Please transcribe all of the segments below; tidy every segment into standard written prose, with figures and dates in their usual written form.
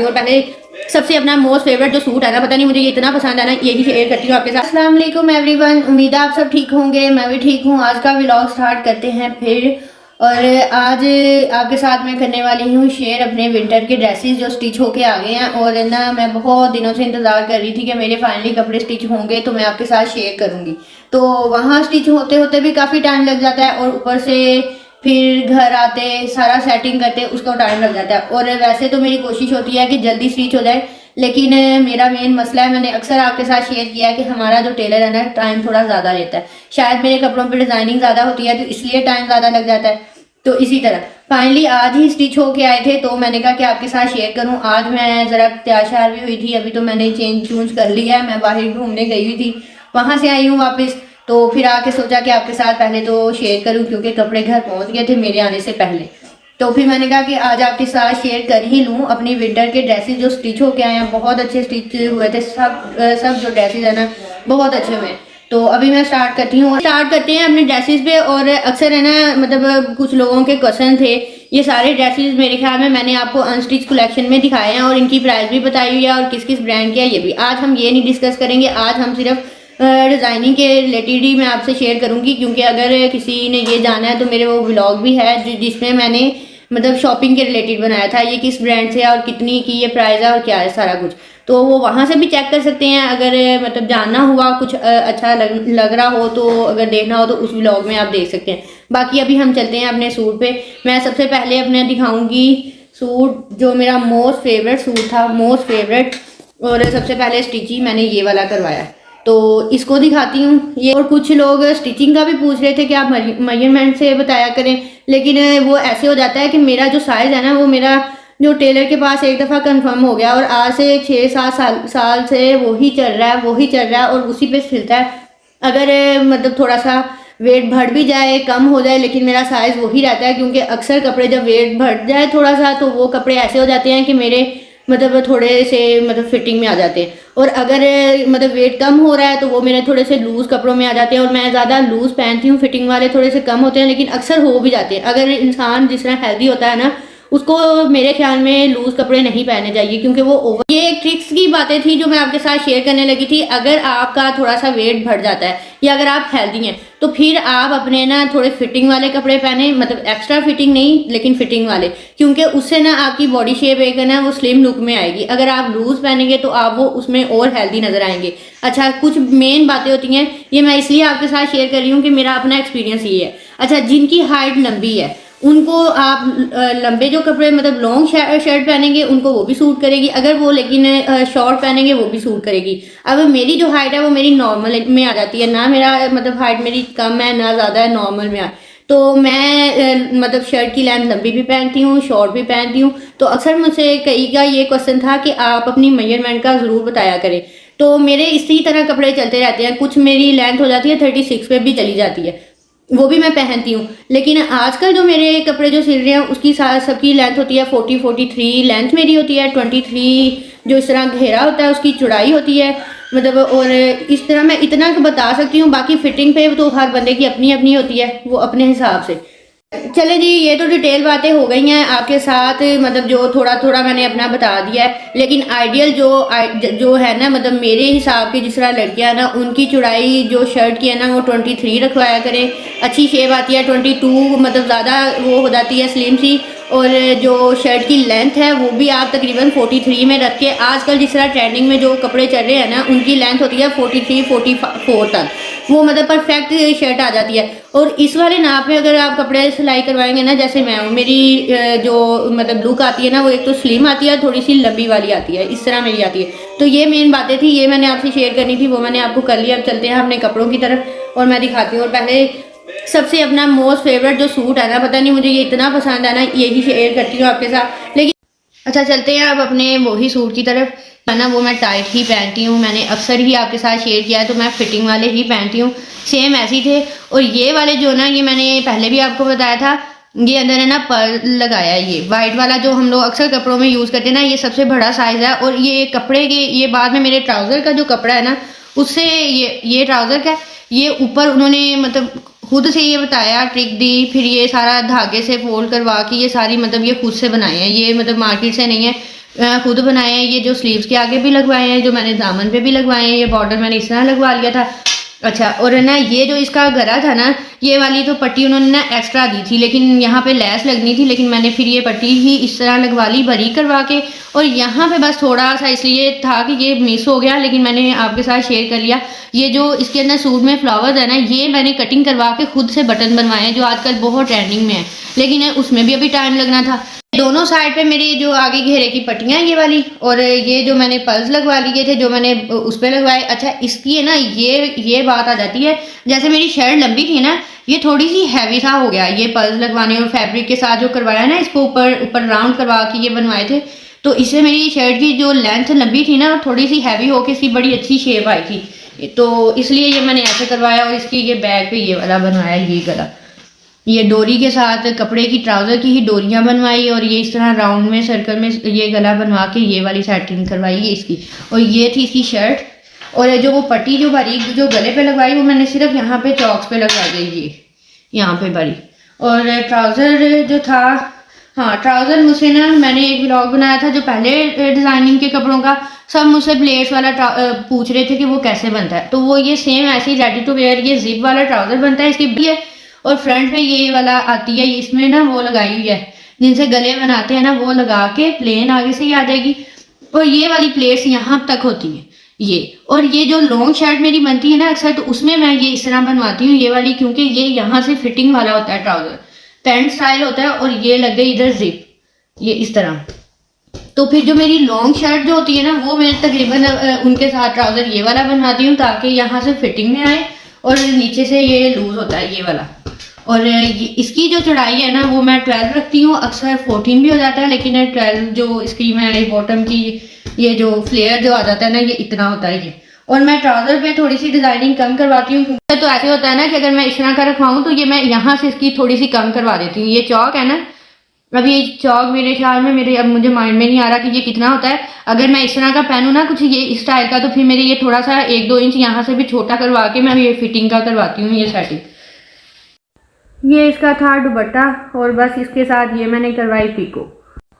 और पहले सबसे अपना मोस्ट फेवरेट जो सूट है ना, पता नहीं मुझे ये इतना पसंद है ना, यही शेयर करती हूँ आपके साथ। अस्सलाम वालेकुम एवरीवन, उम्मीद है आप सब ठीक होंगे, मैं भी ठीक हूँ। आज का व्लॉग स्टार्ट करते हैं फिर। और आज आपके साथ मैं करने वाली हूँ शेयर अपने विंटर के ड्रेसेस जो स्टिच होके आ गए हैं। और ना मैं बहुत दिनों से इंतज़ार कर रही थी कि मेरे फाइनली कपड़े स्टिच होंगे तो मैं आपके साथ शेयर करूँगी। तो वहाँ स्टिच होते होते भी काफ़ी टाइम लग जाता है और ऊपर से फिर घर आते सारा सेटिंग करते उसको टाइम लग जाता है। और वैसे तो मेरी कोशिश होती है कि जल्दी स्टिच हो जाए, लेकिन मेरा मेन मसला है, मैंने अक्सर आपके साथ शेयर किया है कि हमारा जो टेलर है ना टाइम थोड़ा ज़्यादा लेता है। शायद मेरे कपड़ों पे डिज़ाइनिंग ज़्यादा होती है तो इसलिए टाइम ज़्यादा लग जाता है। तो इसी तरह फाइनली आज ही स्टिच होके आए थे तो मैंने कहा कि आपके साथ शेयर करूं। आज मैं ज़रा तैयार श्यार भी हुई थी, अभी तो मैंने चेंज चूंज कर लिया है, मैं बाहर घूमने गई हुई थी, वहाँ से आई हूँ वापस। तो फिर आके सोचा कि आपके साथ पहले तो शेयर करूं क्योंकि कपड़े घर पहुंच गए थे मेरे आने से पहले। तो फिर मैंने कहा कि आज आपके साथ शेयर कर ही लूं अपनी विंटर के ड्रेसेस जो स्टिच होके आए हैं। बहुत अच्छे स्टिच हुए थे सब जो ड्रेसेस है ना बहुत अच्छे हुए हैं। तो अभी मैं स्टार्ट करती हूँ, स्टार्ट करते हैं अपने ड्रेसेस पे। और अक्सर है ना मतलब कुछ लोगों के क्वेश्चन थे, ये सारे ड्रेसेस मेरे ख्याल में मैंने आपको अनस्टिच कलेक्शन में दिखाए हैं और इनकी प्राइस भी बताई हुई है और किस किस ब्रांड के है ये भी। आज हम ये नहीं डिस्कस करेंगे, आज हम सिर्फ डिज़ाइनिंग के रिलेटेड ही मैं आपसे शेयर करूंगी, क्योंकि अगर किसी ने ये जाना है तो मेरे वो व्लॉग भी है जिसमें मैंने मतलब शॉपिंग के रिलेटेड बनाया था, ये किस ब्रांड से है और कितनी की ये प्राइस है और क्या है सारा कुछ। तो वो वहाँ से भी चेक कर सकते हैं अगर मतलब जानना हुआ कुछ अच्छा लग रहा हो तो, अगर देखना हो तो उस व्लॉग में आप देख सकते हैं। बाकी अभी हम चलते हैं अपने सूट पे। मैं सबसे पहले अपने दिखाऊंगी सूट जो मेरा मोस्ट फेवरेट सूट था, मोस्ट फेवरेट। और सबसे पहले स्टिचिंग मैंने ये वाला करवाया तो इसको दिखाती हूँ ये। और कुछ लोग स्टिचिंग का भी पूछ रहे थे कि आप मेजरमेंट से बताया करें, लेकिन वो ऐसे हो जाता है कि मेरा जो साइज़ है ना वो मेरा जो टेलर के पास एक दफ़ा कंफर्म हो गया और आज से 6-7 साल से वही चल रहा है और उसी पे सिलता है। अगर मतलब थोड़ा सा वेट बढ़ भी जाए कम हो जाए लेकिन मेरा साइज़ वही रहता है, क्योंकि अक्सर कपड़े जब वेट बढ़ जाए थोड़ा सा तो वो कपड़े ऐसे हो जाते हैं कि मेरे मतलब थोड़े से मतलब फिटिंग में आ जाते हैं। और अगर मतलब वेट कम हो रहा है तो वो मेरे थोड़े से लूज़ कपड़ों में आ जाते हैं और मैं ज़्यादा लूज़ पहनती हूँ, फिटिंग वाले थोड़े से कम होते हैं लेकिन अक्सर हो भी जाते हैं। अगर इंसान जिस तरह हेल्दी होता है ना उसको मेरे ख्याल में लूज कपड़े नहीं पहनने चाहिए, क्योंकि वो ओवर। ये एक ट्रिक्स की बातें थी जो मैं आपके साथ शेयर करने लगी थी। अगर आपका थोड़ा सा वेट बढ़ जाता है या अगर आप हेल्दी हैं तो फिर आप अपने ना थोड़े फिटिंग वाले कपड़े पहने, मतलब एक्स्ट्रा फिटिंग नहीं लेकिन फिटिंग वाले, क्योंकि उससे ना आपकी बॉडी शेप एक है ना वो स्लिम लुक में आएगी। अगर आप लूज पहनेंगे तो आप वो उसमें और हेल्दी नजर आएंगे। अच्छा, कुछ मेन बातें होती हैं, ये मैं इसलिए आपके साथ शेयर कर रही हूँ कि मेरा अपना एक्सपीरियंस ये है। अच्छा, जिनकी हाइट लंबी है उनको आप लंबे जो कपड़े मतलब लॉन्ग शर्ट पहनेंगे उनको वो भी सूट करेगी, अगर वो लेकिन शॉर्ट पहनेंगे वो भी सूट करेगी। अब मेरी जो हाइट है वो मेरी नॉर्मल में आ जाती है, ना मेरा मतलब हाइट मेरी कम है ना ज़्यादा है, नॉर्मल में तो मैं मतलब शर्ट की लेंथ लंबी भी पहनती हूँ शॉर्ट भी पहनती हूँ। तो अक्सर मुझसे कई का ये क्वेश्चन था कि आप अपनी मेजरमेंट का ज़रूर बताया करें। तो मेरे इसी तरह कपड़े चलते रहते हैं, कुछ मेरी लेंथ हो जाती है 36 पे भी चली जाती है, वो भी मैं पहनती हूँ। लेकिन आजकल जो मेरे कपड़े जो सिल रहे हैं उसकी सबकी लेंथ होती है 40-43 लेंथ मेरी होती है, 23 जो इस तरह घेरा होता है उसकी चौड़ाई होती है मतलब। और इस तरह मैं इतना बता सकती हूँ, बाकी फिटिंग पे तो हर बंदे की अपनी अपनी होती है, वो अपने हिसाब से। चले जी, ये तो डिटेल बातें हो गई हैं आपके साथ, मतलब जो थोड़ा थोड़ा मैंने अपना बता दिया है। लेकिन आइडियल जो है ना मतलब मेरे हिसाब की जिस तरह लड़कियां ना उनकी चौड़ाई जो शर्ट की है ना वो 23 रखवाया करें, अच्छी शेप आती है। 22 मतलब ज़्यादा वो हो जाती है स्लिम सी। और जो शर्ट की लेंथ है वो भी आप तकरीबन 43 में रख के, आजकल जिस तरह ट्रेंडिंग में जो कपड़े चल रहे हैं ना उनकी लेंथ होती है 43-44 तक, वो मतलब परफेक्ट शर्ट आ जाती है। और इस वाले नाप पे अगर आप कपड़े सिलाई करवाएंगे ना, जैसे मैं हूँ, मेरी जो मतलब लुक आती है ना वो एक तो स्लिम आती है, थोड़ी सी लंबी वाली आती है, इस तरह मेरी आती है। तो ये मेन बातें थी, ये मैंने आपसे शेयर करनी थी, वो मैंने आपको कर लिया। अब चलते हैं अपने कपड़ों की तरफ और मैं दिखाती हूँ। और पहले सबसे अपना मोस्ट फेवरेट जो सूट है ना, पता नहीं मुझे ये इतना पसंद है ना, यही शेयर करती हूँ आपके साथ। लेकिन अच्छा, चलते हैं अब अपने वही सूट की तरफ है ना, वो मैं टाइट ही पहनती हूँ, मैंने अक्सर ही आपके साथ शेयर किया है, तो मैं फिटिंग वाले ही पहनती हूँ, सेम ऐसे ही थे। और ये वाले जो ना ये मैंने पहले भी आपको बताया था, ये अंदर है ना पर्ल लगाया है, ये वाइट वाला जो हम लोग अक्सर कपड़ों में यूज़ करते हैं ना, ये सबसे बड़ा साइज़ है। और ये कपड़े के ये बाद में मेरे ट्राउज़र का जो कपड़ा है ना उससे ये ट्राउज़र का ये ऊपर उन्होंने मतलब खुद से ये बताया, ट्रिक दी, फिर ये सारा धागे से फोल्ड करवा के ये सारी मतलब ये खुद से बनाए हैं, ये मतलब मार्केट से नहीं है। खुद बनाए हैं। ये जो स्लीव्स के आगे भी लगवाए हैं, जो मैंने दामन पे भी लगवाए हैं, ये बॉर्डर मैंने इस तरह लगवा लिया था। अच्छा, और ना ये जो इसका गला था ना, ये वाली तो पट्टी उन्होंने ना एक्स्ट्रा दी थी, लेकिन यहाँ पे लेस लगनी थी, लेकिन मैंने फिर ये पट्टी ही इस तरह लगवा ली बारीक करवा के। और यहाँ पे बस थोड़ा सा इसलिए था कि ये मिस हो गया, लेकिन मैंने आपके साथ शेयर कर लिया। ये जो इसके अंदर सूट में फ्लावर्स है ना, ये मैंने कटिंग करवा के खुद से बटन बनवाए हैं, जो आजकल बहुत ट्रेंडिंग में है, लेकिन उसमें भी अभी टाइम लगना था। दोनों साइड पे मेरी जो आगे घेरे की पट्टियां ये वाली, और ये जो मैंने पल्स लगवा लिए थे, जो मैंने उस पर लगवाए। अच्छा, इसकी है ना ये बात आ जाती है, जैसे मेरी शर्ट लंबी थी ना, ये थोड़ी सी हैवी सा हो गया ये पल्स लगवाने और फैब्रिक के साथ जो करवाया ना, इसको ऊपर ऊपर राउंड करवा के ये बनवाए थे, तो इससे मेरी शर्ट की जो लेंथ लंबी थी ना, थोड़ी सी हैवी होकर इसकी बड़ी अच्छी शेप आई थी, तो इसलिए ये मैंने ऐसे करवाया। और इसकी ये बैक पे ये वाला बनवाया, ये गला, ये डोरी के साथ कपड़े की ट्राउज़र की ही डोरियां बनवाई, और ये इस तरह राउंड में सर्कल में ये गला बनवा के ये वाली सेटिंग करवाई है इसकी। और ये थी इसकी शर्ट, और जो वो पट्टी जो बारीक जो गले पे लगवाई, वो मैंने सिर्फ यहाँ पे चौक्स पे लगवाई है, ये यहाँ पे बारी। और ट्राउज़र जो था, हाँ ट्राउज़र मुझसे ना, मैंने एक व्लॉग बनाया था जो पहले डिज़ाइनिंग के कपड़ों का, सब मुझसे प्लेट्स वाला पूछ रहे थे कि वो कैसे बनता है, तो वो ये सेम ऐसे ही रेडी टू वेयर ये जिप वाला ट्राउज़र बनता है, इसकी भी है। और फ्रंट पे ये वाला आती है, इसमें ना वो लगाई हुई है, जिनसे गले बनाते हैं ना, वो लगा के प्लेन आगे से ही आ जाएगी। और ये वाली प्लेट्स यहाँ तक होती है ये। और ये जो लॉन्ग शर्ट मेरी बनती है ना अक्सर, तो उसमें मैं ये इस तरह बनवाती हूँ ये वाली, क्योंकि ये यहाँ से फिटिंग वाला होता है ट्राउज़र, पैंट स्टाइल होता है, और ये लग गई इधर जिप, ये इस तरह। तो फिर जो मेरी लॉन्ग शर्ट जो होती है ना, वो मैं तकरीबन उनके साथ ट्राउज़र ये वाला बनवाती हूँ, ताकि यहाँ से फिटिंग में आए, और नीचे से ये लूज होता है ये वाला। और इसकी जो चढ़ाई है ना, वो मैं 12 रखती हूँ, अक्सर 14 भी हो जाता है, लेकिन 12 जो इसकी मैं बॉटम की ये जो फ्लेयर जो आ जाता है ना, ये इतना होता है ये। और मैं ट्राउज़र पे थोड़ी सी डिज़ाइनिंग कम करवाती हूँ, तो ऐसे होता है ना कि अगर मैं इस तरह का रखवाऊँ, तो ये मैं यहाँ से इसकी थोड़ी सी कम करवा देती हूँ। ये चौक है ना, अब ये चौक मेरे ख्याल में, मेरे अब मुझे माइंड में नहीं आ रहा कि ये कितना होता है। अगर मैं इस तरह का पहनूँ ना कुछ ये इस स्टाइल का, तो फिर मेरे ये थोड़ा सा 1-2 इंच यहाँ से भी छोटा करवा के मैं ये फिटिंग का करवाती हूँ, ये सेटिंग। ये इसका था दुपट्टा, और बस इसके साथ ये मैंने करवाई पिको।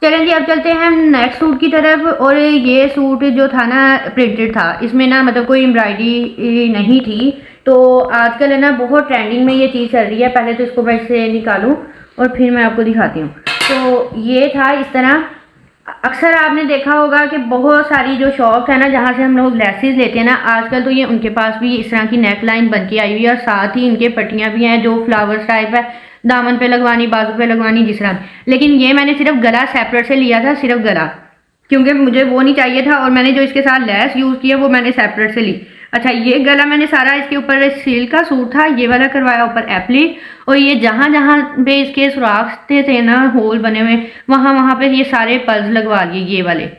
चलें जी, अब चलते हैं हम नेक्स्ट सूट की तरफ। और ये सूट जो था ना, प्रिंटेड था, इसमें ना मतलब कोई एम्ब्रॉयडरी नहीं थी, तो आजकल है ना बहुत ट्रेंडिंग में ये चीज़ चल रही है। पहले तो इसको मैं इससे निकालूं और फिर मैं आपको दिखाती हूँ। तो ये था इस तरह, अक्सर आपने देखा होगा कि बहुत सारी जो शॉप्स है ना, जहाँ से हम लोग लेसेस लेते हैं ना, आजकल तो ये उनके पास भी इस तरह की नेक लाइन बन के आई हुई है, और साथ ही इनके पट्टियाँ भी हैं जो फ्लावर्स टाइप है, दामन पे लगवानी, बाजू पे लगवानी, जिस तरह। लेकिन ये मैंने सिर्फ गला सेपरेट से लिया था, सिर्फ गला, क्योंकि मुझे वो नहीं चाहिए था, और मैंने जो इसके साथ लेस यूज़ किया वो मैंने सेपरेट से ली। अच्छा, ये गला मैंने सारा इसके ऊपर सिल्क का सूट था, ये वाला करवाया ऊपर एप्ली, और ये जहाँ जहाँ पे इसके सुराख थे ना, होल बने हुए, वहाँ वहाँ पे ये सारे पल्स लगवा लिए, ये वाले,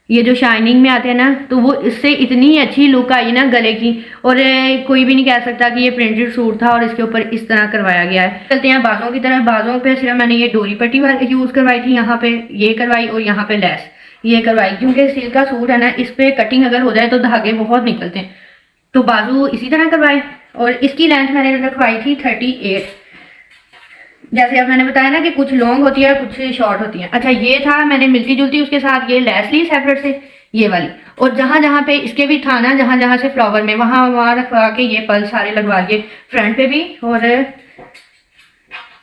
ये जो शाइनिंग में आते हैं ना, तो वो इससे इतनी अच्छी लुक आई ना गले की। और कोई भी नहीं कह सकता कि ये प्रिंटेड सूट था और इसके ऊपर इस तरह करवाया गया है। चलते हैं बाजों की तरफ। बाजों पे सिर्फ मैंने ये डोरी पट्टी यूज़ करवाई थी, यहाँ पे ये करवाई, और यहाँ पे लेस ये करवाई, क्योंकि सिल्क का सूट है ना, इस पर कटिंग अगर हो जाए तो धागे बहुत निकलते हैं, तो बाजू इसी तरह करवाए। और इसकी लेंथ मैंने रखवाई थी 38। जैसे अब मैंने बताया ना कि कुछ लॉन्ग होती है, कुछ शॉर्ट होती है। अच्छा, ये था मैंने मिलती जुलती उसके साथ ये लेस ली सेपरेट से, ये वाली। और जहाँ जहाँ पे इसके भी था ना, जहाँ जहाँ से फ्लावर में, वहाँ वहाँ रखवा के ये पल सारे लगवा लिए, फ्रंट पे भी और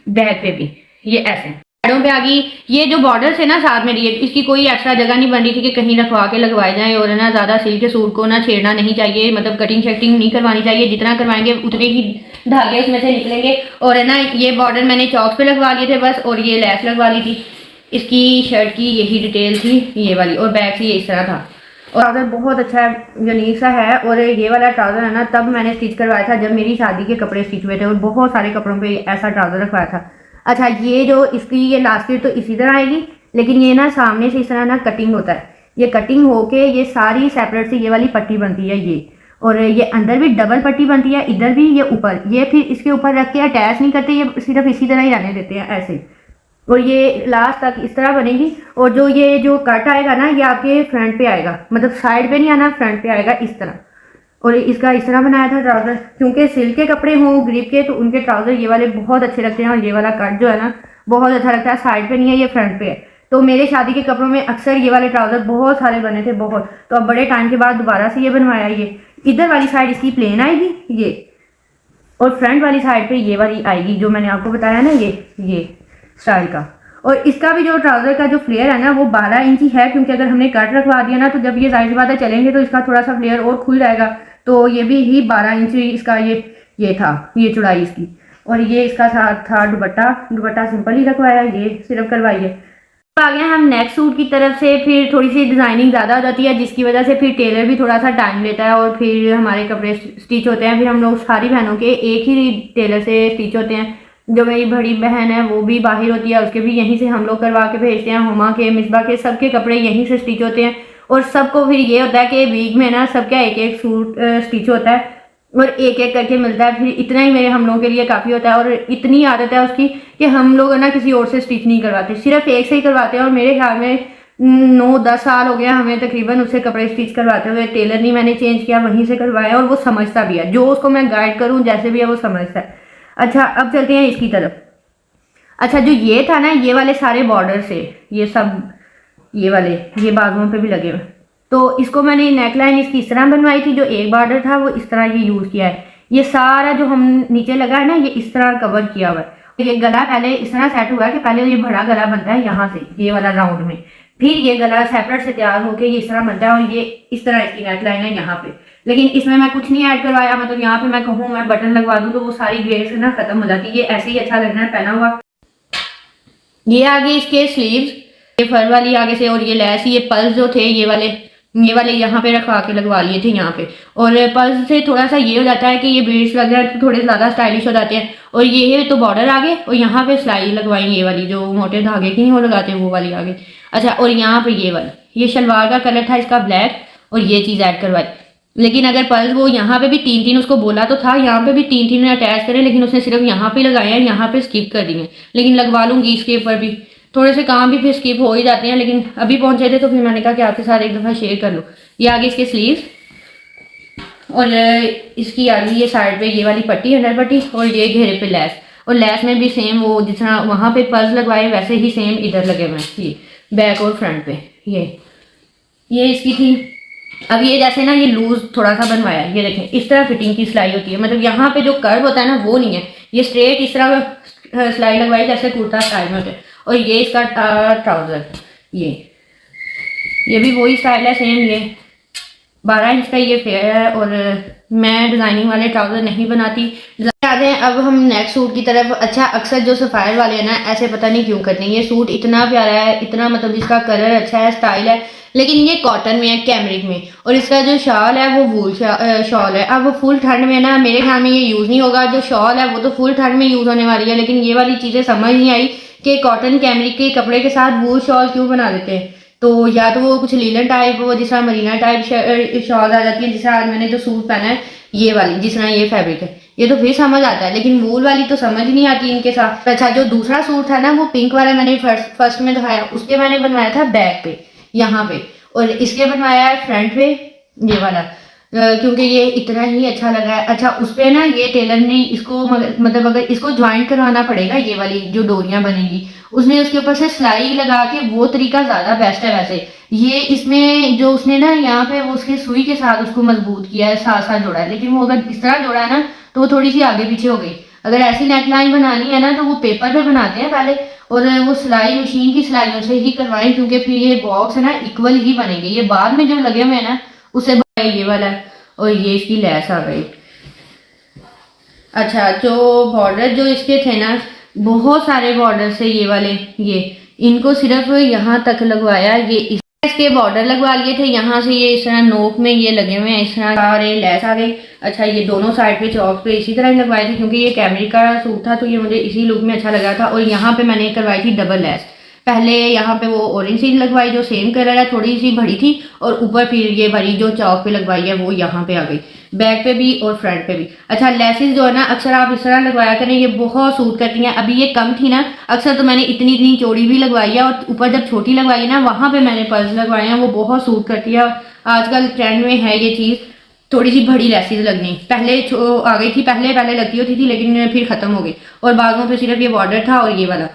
बैक पे भी, ये ऐसे साइडों पे आ गई। ये जो बॉर्डर है ना साथ में लिए, इसकी कोई एक्स्ट्रा जगह नहीं बन रही थी कि कहीं रखवा के लगवाए जाए, और ना ज़्यादा सिल्क के सूट को ना छेड़ना नहीं चाहिए, मतलब कटिंग शटिंग नहीं करवानी चाहिए, जितना करवाएंगे उतने ही धागे इसमें से निकलेंगे। और है ना, ये बॉर्डर मैंने चौक पे लगवा लिए थे बस, और ये लेस लगवा ली थी। इसकी शर्ट की यही डिटेल थी, ये वाली, और बैक से ये इस तरह था। और ट्राउज़र बहुत अच्छा है, यूनिक सा है। और ये वाला ट्राउज़र है ना, तब मैंने स्टिच करवाया था जब मेरी शादी के कपड़े स्टिच हुए थे, और बहुत सारे कपड़ों पे ऐसा ट्राउज़र रखवाया था। अच्छा, ये जो इसकी ये लास्ट तो इसी तरह आएगी, लेकिन ये ना सामने से इस तरह ना कटिंग होता है, ये कटिंग होके ये सारी सेपरेट से ये वाली पट्टी बनती है ये, और ये अंदर भी डबल पट्टी बनती है, इधर भी, ये ऊपर, ये फिर इसके ऊपर रख के अटैच नहीं करते, ये सिर्फ इसी तरह ही रहने देते हैं ऐसे। और ये लास्ट तक इस तरह बनेगी। और जो ये जो कट आएगा ना, ये आपके फ्रंट पे आएगा, मतलब साइड पे नहीं आना, फ्रंट पे आएगा इस तरह। और इसका इस तरह बनाया था ट्राउज़र, क्योंकि सिल्क के कपड़े हों ग्रिप के, तो उनके ट्राउज़र ये वाले बहुत अच्छे लगते हैं। और ये वाला कट जो है ना, बहुत अच्छा लगता है, साइड पे नहीं है, ये फ्रंट पे है, तो मेरे शादी के कपड़ों में अक्सर ये वाले ट्राउज़र बहुत सारे बने थे, बहुत। तो अब बड़े टाइम के बाद दोबारा से ये बनवाया। ये इधर वाली साइड इसकी प्लेन आएगी ये, और फ्रंट वाली साइड पे ये वाली आएगी जो मैंने आपको बताया ना, ये स्टाइल का। और इसका भी जो ट्राउज़र का जो फ्लेयर है ना वो 12 इंची है, क्योंकि अगर हमने कट रखवा दिया ना तो जब ये ज़ाहिर सी बात है चलेंगे तो इसका थोड़ा सा फ्लेयर और खुल जाएगा। तो ये भी ही 12 इंची इसका ये था, ये चौड़ाई इसकी। और ये इसका था दुपट्टा सिंपल ही रखवाया, ये सिर्फ करवाई है। आ गए हम नेक्स्ट सूट की तरफ से। फिर थोड़ी सी डिज़ाइनिंग ज़्यादा हो जाती है, जिसकी वजह से फिर टेलर भी थोड़ा सा टाइम लेता है और फिर हमारे कपड़े स्टिच होते हैं। फिर हम लोग सारी बहनों के एक ही टेलर से स्टिच होते हैं। जो मेरी बड़ी बहन है वो भी बाहर होती है, उसके भी यहीं से हम लोग करवा के भेजते हैं। हुमा के, मिसबा के, सबके कपड़े यहीं से स्टिच होते हैं। और सबको फिर ये होता है कि वीक में ना सबका एक एक सूट स्टिच होता है और एक एक करके मिलता है। फिर इतना ही मेरे हम लोगों के लिए काफ़ी होता है। और इतनी आदत है उसकी कि हम लोग ना किसी और से स्टिच नहीं करवाते, सिर्फ एक से ही करवाते हैं। और मेरे ख्याल में 9-10 साल हो गया हमें तकरीबन उससे कपड़े स्टिच करवाते हुए। टेलर नहीं मैंने चेंज किया, वहीं से करवाया। और वो समझता भी है, जो उसको मैं गाइड करूँ जैसे भी है वो समझता है। अच्छा, अब चलते हैं इसकी तरफ। अच्छा, जो ये था ना, ये वाले सारे बॉर्डर से ये सब, ये वाले ये बाजुओं पे भी लगे हुए। तो इसको मैंने नेकलाइन इसकी इस तरह बनवाई थी, जो एक बॉर्डर था वो इस तरह ये यूज़ किया है। ये सारा जो हम नीचे लगा है ना ये इस तरह कवर किया हुआ है। ये गला पहले इस तरह सेट हुआ है कि पहले ये बड़ा गला बनता है यहाँ से, ये वाला राउंड में, फिर ये गला सेपरेट से तैयार होकर ये इस तरह बनता है। और ये इस तरह इसकी नेकलाइन है यहाँ पे। लेकिन इसमें मैं कुछ नहीं ऐड करवाया, मतलब यहाँ पे मैं कहूँ मैं बटन लगवा दूँ तो वो सारी ग्रेड से ना खत्म हो जाती है। ये ऐसे ही अच्छा लगना है पहना हुआ। ये आगे इसके स्लीव्स, ये फर वाली आगे से, और ये लेस, ये पल्स जो थे ये वाले यहाँ पे रखवा के लगवा लिए थे यहाँ पे। और पल्स से थोड़ा सा ये हो जाता है कि ये बीड्स लग जाए तो थोड़े ज़्यादा स्टाइलिश हो जाते हैं। और ये है तो बॉर्डर आगे, और यहाँ पे सिलाई लगवाई ये वाली जो मोटे धागे की वो लगाते हैं वो वाली आगे। अच्छा, और यहाँ पे ये वाली, ये शलवार का कलर था इसका ब्लैक, और ये चीज़ ऐड करवाई। लेकिन अगर पल्स वो यहाँ पे भी 3-3 उसको बोला तो था यहाँ पे भी 3-3 अटैच करें, लेकिन उसने सिर्फ यहाँ पे लगाए हैं, यहाँ पे स्किप कर दिए। लेकिन लगवा लूंगी इसके ऊपर भी। थोड़े से काम भी फिर स्किप हो ही जाते हैं, लेकिन अभी पहुंचे थे तो फिर मैंने कहा कि आपके साथ एक दफ़ा शेयर कर लूँ। ये आगे इसके स्लीव्स, और इसकी आगे ये साइड पे ये वाली पट्टी, अंडर पट्टी, और ये घेरे पे लेस। और लेस में भी सेम वो जिस तरह वहाँ पे पल्स लगवाए वैसे ही सेम इधर लगे हुए हैं, ये बैक और फ्रंट पे। ये इसकी थी। अब ये जैसे ना ये लूज थोड़ा सा बनवाया, ये देखें इस तरह फिटिंग की सिलाई होती है, मतलब यहाँ पे जो कर्व होता है ना वो नहीं है, ये स्ट्रेट इस तरह सिलाई लगवाई जैसे कुर्ता स्टाइल में होते हैं। और ये इसका ट्राउजर, ये भी वही स्टाइल है सेम। ये 12 इंच का ये फेयर है। और मैं डिजाइनिंग वाले ट्राउजर नहीं बनाती। आते हैं अब हम नेक्स्ट सूट की तरफ। अच्छा, अक्सर जो सफायर वाले हैं ना ऐसे पता नहीं क्यों करते हैं। ये सूट इतना प्यारा है, इतना मतलब इसका कलर अच्छा है, स्टाइल है, लेकिन ये कॉटन में है, कैमरिक में। और इसका जो शॉल है वो वूल शॉल है। अब फुल ठंड में ना मेरे ख्याल में ये यूज़ नहीं होगा। जो शॉल है वो तो फुल ठंड में यूज़ होने वाली है, लेकिन ये वाली चीज़ें समझ नहीं आई कि कॉटन कैमरिक के कपड़े के साथ वूल शॉल क्यों बना देते हैं। तो या तो वो कुछ लीलन टाइप, वो जिस तरह मरीना टाइप शॉल आ जाती है, जिस तरह आज मैंने जो सूट पहना है ये वाली, जिस तरह ये फैब्रिक है, ये तो फिर समझ आता है, लेकिन वूल वाली तो समझ नहीं आती इनके साथ। अच्छा, जो दूसरा सूट था ना वो पिंक वाला मैंने फर्स्ट में दिखाया, उसके मैंने बनवाया था बैक पे यहाँ पे, और इसके बनवाया है फ्रंट पे ये वाला, क्योंकि ये इतना ही अच्छा लगा है। अच्छा, उस पर ना ये टेलर ने इसको मतलब अगर इसको ज्वाइंट करवाना पड़ेगा, ये वाली जो डोरियां बनेगी उसने उसके ऊपर से सिलाई लगा के, वो तरीका ज़्यादा बेस्ट है वैसे। ये इसमें जो उसने ना यहाँ पे वो उसके सुई के साथ उसको मजबूत किया है, साथ साथ जोड़ा है, लेकिन वो अगर इस तरह जोड़ा है ना तो वो थोड़ी सी आगे पीछे हो गई। अगर ऐसी नेकलाइन बनानी है ना तो वो पेपर पे बनाते हैं पहले, और वो सिलाई मशीन की सिलाइयों से ही करवाएं, क्योंकि फिर ये बॉक्स है ना इक्वल ही बनेंगे। ये बाद में जो लगे हुए हैं ना उससे ये वाला, और ये इसकी लैस आ गई। अच्छा, जो बॉर्डर जो इसके थे ना बहुत सारे बॉर्डर से ये वाले, ये इनको सिर्फ यहाँ तक लगवाया। ये इसके बॉर्डर लगवा लिए थे यहाँ से, ये इस तरह नोक में ये लगे हुए हैं, इस तरह सारे लैस आ गई। अच्छा, ये दोनों साइड पे चौक पे इसी तरह लगवाए थे, क्योंकि ये कैमरिक का सूट था तो ये मुझे इसी लुक में अच्छा लगा था। और यहाँ पे मैंने करवाई थी डबल लैस। पहले यहाँ पे वो ऑरेंज सी लगवाई जो सेम कलर है, थोड़ी सी बड़ी थी, और ऊपर फिर ये वाली जो चौक पे लगवाई है वो यहाँ पे आ गई, बैक पे भी और फ्रंट पे भी। अच्छा, लेसेस जो है ना अक्सर आप इस तरह लगवाया करें, ये बहुत सूट करती हैं। अभी ये कम थी ना, अक्सर तो मैंने इतनी इतनी चौड़ी भी लगवाई है, और ऊपर जब छोटी लगवाई है ना वहाँ पे मैंने पर्स लगवाए हैं, वो बहुत सूट करती है। आजकल ट्रेंड में है ये चीज़, थोड़ी सी बड़ी लेसेस लगनी। पहले आ गई थी, पहले लगती होती थी, लेकिन फिर खत्म हो गई। और बाजुओं पे सिर्फ ये बॉर्डर था और ये वाला।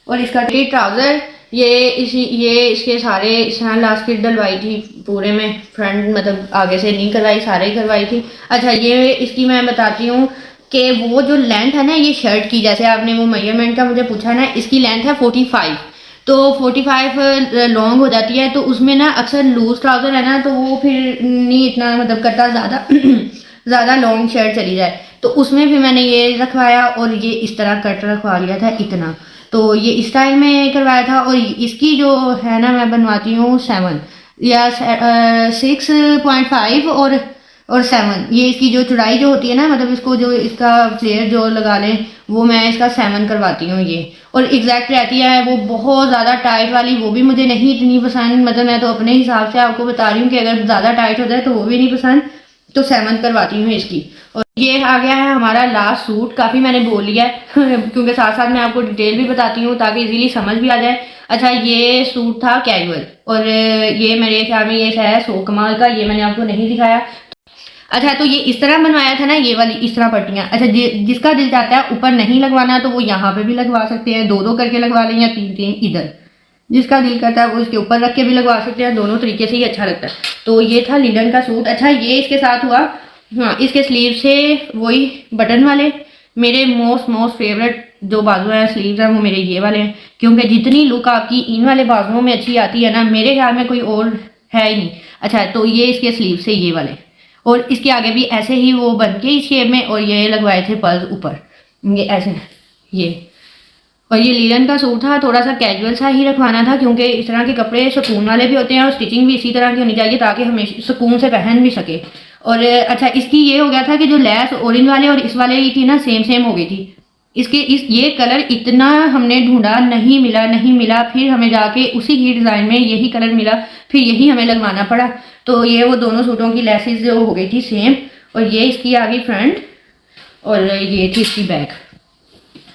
और इसका ट्राउजर ये इसके सारे इस तरह लास्ट किट डलवाई थी पूरे में, फ्रंट मतलब आगे से नहीं करवाई, सारे ही करवाई थी। अच्छा ये इसकी मैं बताती हूँ कि वो जो लेंथ है ना ये शर्ट की, जैसे आपने वो मेजरमेंट का मुझे पूछा ना, इसकी लेंथ है 45। तो 45 लॉन्ग हो जाती है, तो उसमें ना अक्सर लूज ट्राउजर है ना, तो वो फिर नहीं इतना मतलब करता ज़्यादा ज़्यादा लॉन्ग शर्ट चली जाए, तो उसमें फिर मैंने ये रखवाया और ये इस तरह कट रखवा लिया था इतना। तो ये इस स्टाइल में करवाया था। और इसकी जो है ना मैं बनवाती हूँ 7 या 6.5 और 7, ये इसकी जो चौड़ाई जो होती है ना, मतलब इसको जो इसका फ्लेयर जो लगा लें, वो मैं इसका 7 करवाती हूँ ये। और एग्जैक्ट रहती है वो, बहुत ज़्यादा टाइट वाली वो भी मुझे नहीं इतनी पसंद, मतलब मैं तो अपने हिसाब से आपको बता रही हूँ कि अगर ज़्यादा टाइट हो जाए तो वो भी नहीं पसंद, तो 7 करवाती हूँ इसकी। और ये आ गया है हमारा लास्ट सूट, काफ़ी मैंने बोल लिया है क्योंकि साथ साथ मैं आपको डिटेल भी बताती हूँ ताकि इजीली समझ भी आ जाए। अच्छा ये सूट था कैजुअल, और ये मेरे ख्याल में ये है सो कमाल का, ये मैंने आपको नहीं दिखाया। अच्छा तो ये इस तरह बनवाया था ना, ये वाली इस तरह पट्टियाँ। अच्छा जिसका दिल चाहता है ऊपर नहीं लगवाना तो वो यहाँ पे भी लगवा सकते हैं, 2-2 करके लगवा लें या 3-3 इधर, जिसका दिल करता है वो इसके ऊपर रख के भी लगवा सकते हैं, दोनों तरीके से ही अच्छा लगता है। तो ये था लिनन का सूट। अच्छा ये इसके साथ हुआ, हाँ इसके स्लीव से वही बटन वाले, मेरे मोस्ट फेवरेट जो बाजू हैं स्लीव्स हैं वो मेरे ये वाले हैं, क्योंकि जितनी लुक आपकी इन वाले बाजुओं में अच्छी आती है ना, मेरे ख्याल में कोई और है ही नहीं। अच्छा तो ये इसके स्लीव से ये वाले, और इसके आगे भी ऐसे ही वो बन के इस शेप में, और ये लगवाए थे पर्स ऊपर, ये ऐसे ये। और ये लीलन का सूट था, थोड़ा सा कैजुअल सा ही रखवाना था क्योंकि इस तरह के कपड़े सुकून वाले भी होते हैं और स्टिचिंग भी इसी तरह की होनी चाहिए ताकि हमें सुकून से पहन भी सके। और अच्छा इसकी ये हो गया था कि जो लेस ऑरेंज वाले और इस वाले की ना सेम हो गई थी। इसके ये कलर इतना हमने ढूंढा, नहीं मिला, फिर हमें जाके उसी ही डिज़ाइन में यही कलर मिला, फिर यही हमें लगवाना पड़ा। तो ये वो दोनों सूटों की लेसेस जो हो गई थी सेम, और ये इसकी आ गई फ्रंट, और ये थी इसकी बैक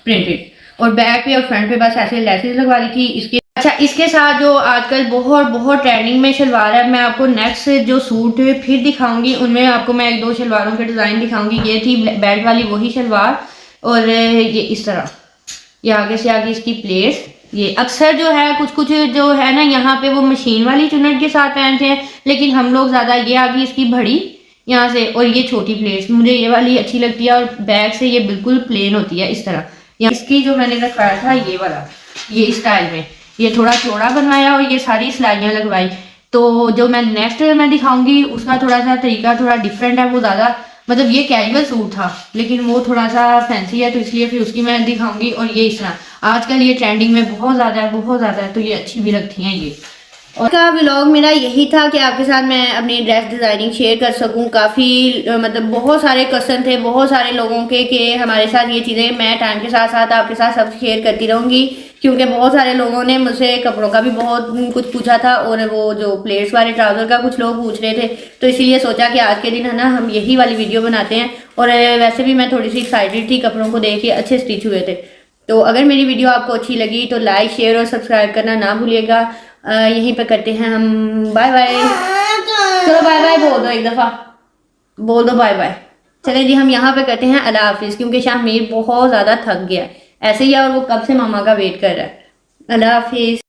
प्रिंटेड, और बैक पे और फ्रंट पे बस ऐसे लेसेस लगवा ली थी इसके। अच्छा इसके साथ जो आजकल बहुत ट्रेंडिंग में शलवार है, मैं आपको नेक्स्ट जो सूट फिर दिखाऊंगी उनमें आपको मैं 1-2 शलवारों के डिज़ाइन दिखाऊंगी। ये थी बेल्ट वाली वही शलवार, और ये इस तरह, ये आगे से आगे इसकी प्लेट्स। ये अक्सर जो है कुछ जो है ना यहाँ पे वो मशीन वाली चुन्नट के साथ पहनते हैं, लेकिन हम लोग ज़्यादा ये आ गई इसकी बड़ी यहाँ से, और ये छोटी प्लेट्स मुझे ये वाली अच्छी लगती है, और बैक से ये बिल्कुल प्लेन होती है इस तरह। या इसकी जो मैंने रखवाया था ये वाला, ये स्टाइल में, ये थोड़ा चौड़ा बनवाया और ये सारी सिलाइयाँ लगवाई। तो जो मैं नेक्स्ट मैं दिखाऊंगी उसका थोड़ा सा तरीका थोड़ा डिफरेंट है, वो ज़्यादा मतलब ये कैजुअल सूट था लेकिन वो थोड़ा सा फैंसी है, तो इसलिए फिर उसकी मैं दिखाऊंगी। और ये इस तरह आजकल ये ट्रेंडिंग में बहुत ज़्यादा है, तो ये अच्छी भी लगती हैं ये। और का व्लॉग मेरा यही था कि आपके साथ मैं अपनी ड्रेस डिज़ाइनिंग शेयर कर सकूं। काफ़ी मतलब बहुत सारे क्वेश्चन थे बहुत सारे लोगों के कि हमारे साथ ये चीज़ें, मैं टाइम के साथ साथ आपके साथ सब शेयर करती रहूँगी, क्योंकि बहुत सारे लोगों ने मुझसे कपड़ों का भी बहुत कुछ पूछा था, और वो जो प्लेट्स वाले ट्राउज़र का कुछ लोग पूछ रहे थे, तो इसीलिए सोचा कि आज के दिन है ना हम यही वाली वीडियो बनाते हैं। और वैसे भी मैं थोड़ी सी एक्साइटेड थी, कपड़ों को देख के अच्छे स्टिच हुए थे। तो अगर मेरी वीडियो आपको अच्छी लगी तो लाइक शेयर और सब्सक्राइब करना ना भूलिएगा। यहीं पे करते हैं हम बाय बाय। चलो बाय बाय बोल दो, एक दफ़ा बोल दो बाय बाय। चले जी हम यहाँ पे करते हैं अल्लाह हाफिज़, क्योंकि शामिर बहुत ज़्यादा थक गया है ऐसे ही है, और वो कब से मामा का वेट कर रहा है। अल्लाह हाफिज़।